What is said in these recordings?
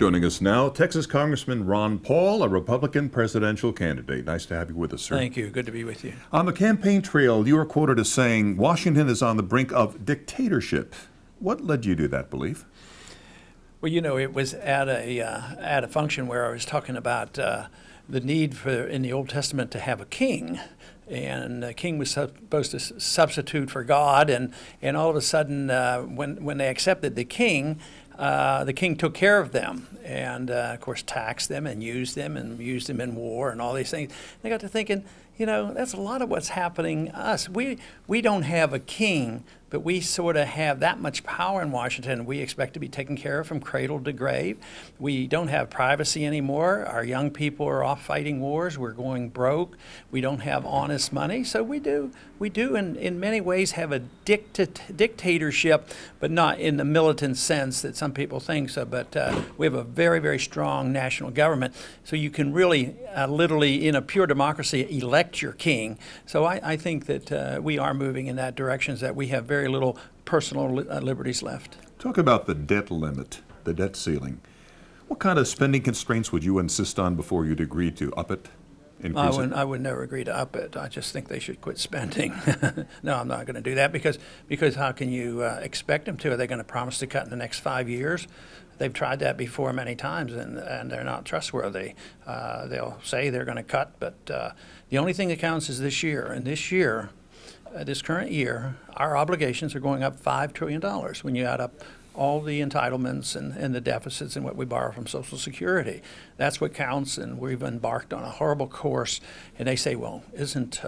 Joining us now, Texas Congressman Ron Paul, a Republican presidential candidate. Nice to have you with us, sir. Thank you. Good to be with you. On the campaign trail, you were quoted as saying, Washington is on the brink of dictatorship. What led you to that belief? Well, you know, it was at a function where I was talking about the need for, in the Old Testament, to have a king. And the king was supposed to substitute for God. And all of a sudden, when they accepted the king took care of them and, of course, taxed them and used them in war and all these things. They got to thinking, you know, that's a lot of what's happening to us. We don't have a king, but we sort of have that much power in Washington. We expect to be taken care of from cradle to grave. We don't have privacy anymore. Our young people are off fighting wars. We're going broke. We don't have honest money. So we do in many ways have a dictatorship, but not in the militant sense that some people think so. But we have a very, very strong national government. So you can really, literally, in a pure democracy, elect your king. So I think that we are moving in that direction, that we have very little personal liberties left. Talk about the debt limit, the debt ceiling. What kind of spending constraints would you insist on before you'd agree to up it? I would never agree to up it. I just think they should quit spending. No, I'm not going to do that because how can you expect them to? Are they going to promise to cut in the next 5 years? They've tried that before many times, and they're not trustworthy. They'll say they're going to cut, but the only thing that counts is this year. And this year, this current year, our obligations are going up $5 trillion when you add up all the entitlements and the deficits and what we borrow from Social Security. That's what counts, and we've embarked on a horrible course. And they say, well, isn't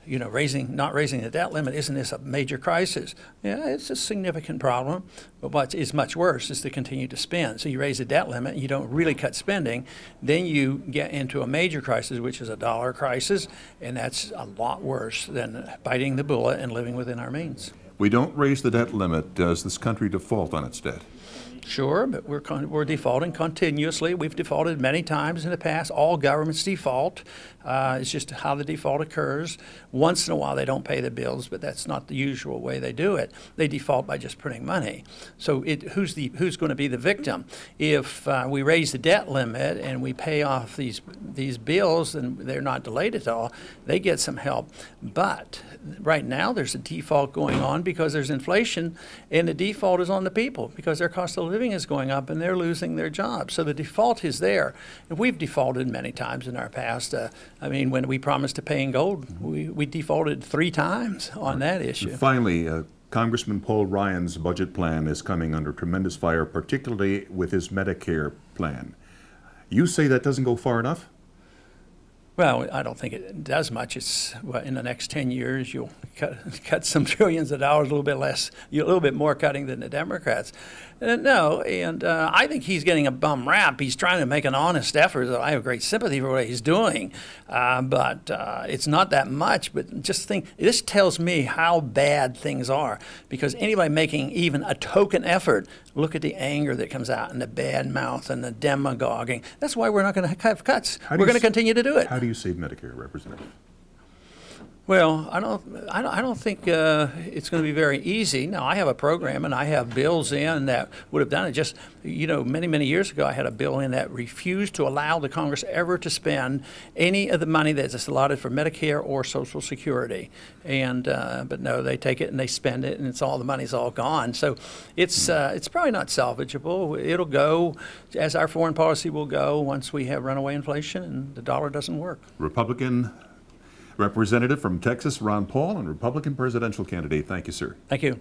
you know, not raising the debt limit, isn't this a major crisis? Yeah, it's a significant problem, but what is much worse is to continue to spend. So you raise the debt limit, and you don't really cut spending, then you get into a major crisis, which is a dollar crisis, and that's a lot worse than biting the bullet and living within our means. We don't raise the debt limit. Does this country default on its debt? Sure, but we're defaulting continuously. We've defaulted many times in the past. All governments default. It's just how the default occurs. Once in a while, they don't pay the bills, but that's not the usual way they do it. They default by just printing money. So who's going to be the victim? If we raise the debt limit and we pay off these bills and they're not delayed at all, they get some help. But right now, there's a default going on because there's inflation, and the default is on the people because their cost of living is going up and they're losing their jobs. So the default is there. And we've defaulted many times in our past. I mean, when we promised to pay in gold, we defaulted 3 times on that issue. And finally, Congressman Paul Ryan's budget plan is coming under tremendous fire, particularly with his Medicare plan. You say that doesn't go far enough? Well, I don't think it does much. It's in the next 10 years, you'll cut some trillions of dollars, a little bit less, a little bit more cutting than the Democrats. No, and I think he's getting a bum rap. He's trying to make an honest effort. I have great sympathy for what he's doing, but it's not that much. But just think, this tells me how bad things are, because anybody making even a token effort, look at the anger that comes out and the bad mouth and the demagoguing. That's why we're not going to have cuts. We're going to continue to do it. How do you save Medicare, Representative? Well, I don't think it's going to be very easy. Now, I have a program and I have bills in that would have done it. Just, you know, many years ago, I had a bill in that refused to allow the Congress ever to spend any of the money that's allotted for Medicare or Social Security. And but no, they take it and they spend it, and it's all, the money's all gone. So it's probably not salvageable. It'll go as our foreign policy will go once we have runaway inflation and the dollar doesn't work. Republican Representative from Texas, Ron Paul, and Republican presidential candidate. Thank you, sir. Thank you.